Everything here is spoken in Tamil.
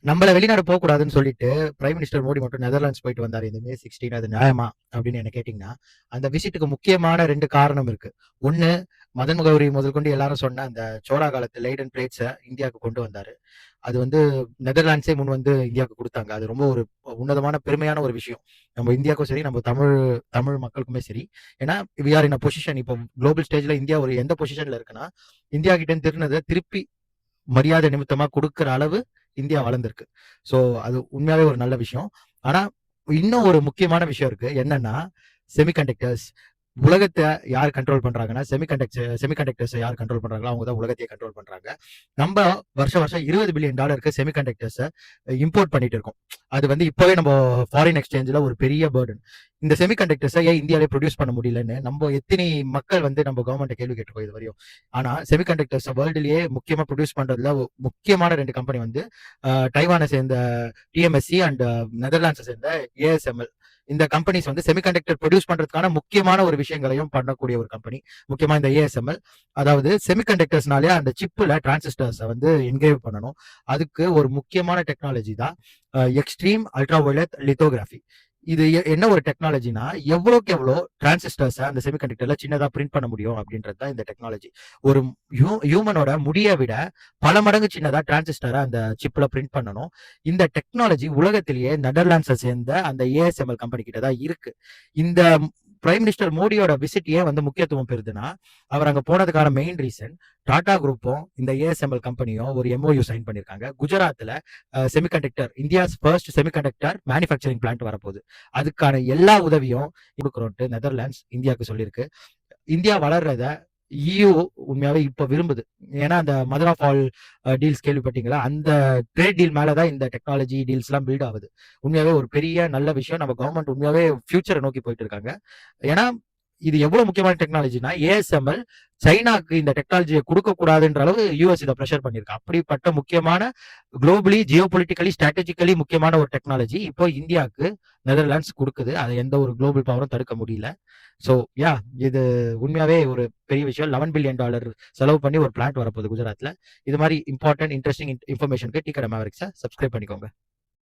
நம்மள வெளிநாடு போகக்கூடாதுன்னு சொல்லிட்டு பிரைம் மினிஸ்டர் மோடி மட்டும் நெதர்லாண்ட்ஸ் போயிட்டு வந்தாரு இந்த மே 16. அது நியாயமா அப்படின்னு என்ன கேட்டீங்கன்னா, அந்த விசிட்டுக்கு முக்கியமான 2 காரணம் இருக்கு. ஒண்ணு, மதன் கௌரி முதல் கொண்டு எல்லாரும் சொன்ன அந்த சோழா காலத்து லைடன் பிளேட்ஸை இந்தியாவுக்கு கொண்டு வந்தாரு. அது வந்து நெதர்லாண்ட்ஸே முன் வந்து இந்தியாவுக்கு கொடுத்தாங்க. அது ரொம்ப ஒரு உன்னதமான பெருமையான ஒரு விஷயம். நம்ம இந்தியாவுக்கும் சரி, நம்ம தமிழ் தமிழ் மக்களுக்குமே சரி. ஏன்னா we are in a position. இப்போ குளோபல் ஸ்டேஜ்ல இந்தியா ஒரு எந்த பொசிஷன்ல இருக்குன்னா, இந்தியா கிட்ட இருந்து திருநதை திருப்பி மரியாதை நிமித்தமா கொடுக்கிற அளவு இந்தியா வளர்ந்திருக்கு. ஸோ அது உண்மையாவே ஒரு நல்ல விஷயம். ஆனா இன்னும் ஒரு முக்கியமான விஷயம் இருக்கு. என்னன்னா செமிகண்டக்டர்ஸ். உலகத்தை யார் கண்ட்ரோல் பண்றாங்கன்னா, செமிகண்டக்டர்ஸ் யார் கண்ட்ரோல் பண்றாங்களோ அவங்க தான் உலகத்தையே கண்ட்ரோல் பண்றாங்க. நம்ம வருஷம் $20 பில்லியன் செமிகண்டக்டர்ஸை இம்போர்ட் பண்ணிட்டு இருக்கோம். அது வந்து இப்பவே நம்ம ஃபாரின் எக்ஸ்சேஞ்சில் ஒரு பெரிய பேர்டன். இந்த செமிகண்டக்டர்ஸை ஏன் இந்தியாவிலே ப்ரொடியூஸ் பண்ண முடியலன்னு நம்ம எத்தனை மக்கள் வந்து நம்ம கவர்மெண்ட் கேள்வி கேட்டுருக்கோம் இது வரையும். ஆனா செமிகண்டக்டர்ஸ் வேர்ல்டுலயே முக்கியமா ப்ரொடியூஸ் பண்றதுல முக்கியமான 2 கம்பெனி வந்து டைவானை சேர்ந்த டிஎம்எஸ்சி அண்ட் நெதர்லாண்ட்ஸை சேர்ந்த ஏஎஸ்எம்எல். இந்த கம்பெனிஸ் வந்து செமிகண்டக்டர் ப்ரொடியூஸ் பண்றதுக்கான முக்கியமான ஒரு விஷயங்களையும் பண்ணக்கூடிய ஒரு கம்பெனி. முக்கியமா இந்த ஏஎஸ்எம்எல். அதாவது செமிகண்டக்டர்ஸ்னாலே அந்த சிப்ல டிரான்சிஸ்டர்ஸை வந்து என்கிரேவ் பண்ணணும். அதுக்கு ஒரு முக்கியமான டெக்னாலஜி தான் எக்ஸ்ட்ரீம் அல்ட்ராவயலட் லித்தோகிராஃபி. இது என்ன ஒரு டெக்னாலஜினா, எவ்வளோக்கு எவ்வளோ டிரான்சிஸ்டர்ஸை அந்த செமிகண்டக்டர்ல சின்னதா பிரிண்ட் பண்ண முடியும் அப்படின்றது தான் இந்த டெக்னாலஜி. ஒரு ஹியூமனோட முடியை விட பல மடங்கு சின்னதா டிரான்சிஸ்டரை அந்த சிப்ல பிரிண்ட் பண்ணணும். இந்த டெக்னாலஜி உலகத்திலேயே நெதர்லாண்ட்ஸை சேர்ந்த அந்த ஏஎஸ்எம்எல் கம்பெனி கிட்ட தான் இருக்கு. இந்த பிரைம் மினிஸ்டர் மோடியோட விசிட் ஏன் வந்து முக்கியத்துவம் பெறுதுன்னா, அவர் அங்க போனதுக்கான மெயின் ரீசன், டாடா குரூப்பும் இந்த ஏஎஸ்எம்எல் கம்பெனியும் ஒரு எம்ஓயு சைன் பண்ணிருக்காங்க. குஜராத்ல semiconductor, India's first semiconductor manufacturing plant வரப்போகுது. அதுக்கான எல்லா உதவியும் கொடுக்குறோன்ட்டு நெதர்லாண்ட்ஸ் இந்தியாவுக்கு சொல்லியிருக்கு. இந்தியா வளர்றத இயு உண்மையாவே இப்ப விரும்புது. ஏன்னா அந்த மதர் ஆஃப் ஆல் டீல்ஸ் கேள்விப்பட்டீங்களா? அந்த ட்ரேட் டீல் மேலதான் இந்த டெக்னாலஜி டீல்ஸ் எல்லாம் பில்ட் ஆகுது. உண்மையாவே ஒரு பெரிய நல்ல விஷயம். நம்ம கவர்மெண்ட் உண்மையாவே ஃபியூச்சரை நோக்கி போயிட்டு இருக்காங்க. ஏன்னா இது எவ்வளவு முக்கியமான டெக்னாலஜினா, ஏஎஸ்எம்எல் சைனாக்கு இந்த டெக்னாலஜியை கொடுக்க கூடாதுன்ற அளவு யூஎஸ் இதை ப்ரெஷர் பண்ணிருக்கு. அப்படிப்பட்ட முக்கியமான குளோபலி ஜியோ பொலிட்டிக்கலி ஸ்ட்ராட்டஜிக்கலி முக்கியமான ஒரு டெக்னாலஜி இப்போ இந்தியாவுக்கு நெதர்லாண்ட்ஸ் கொடுக்குது. அதை எந்த ஒரு குளோபல் பவரும் தடுக்க முடியல. ஸோ யா, இது உண்மையாவே ஒரு பெரிய விஷயம். $11 பில்லியன் செலவு பண்ணி ஒரு பிளான்ட் வரப்போகுது குஜராத்ல. இது மாதிரி இம்பார்ட்டன்ட் இன்ட்ரெஸ்டிங் இன்ஃபர்மேஷனுக்கு டீ கடை மேவரிக்ஸை சப்ஸ்கிரைப் பண்ணிக்கோங்க.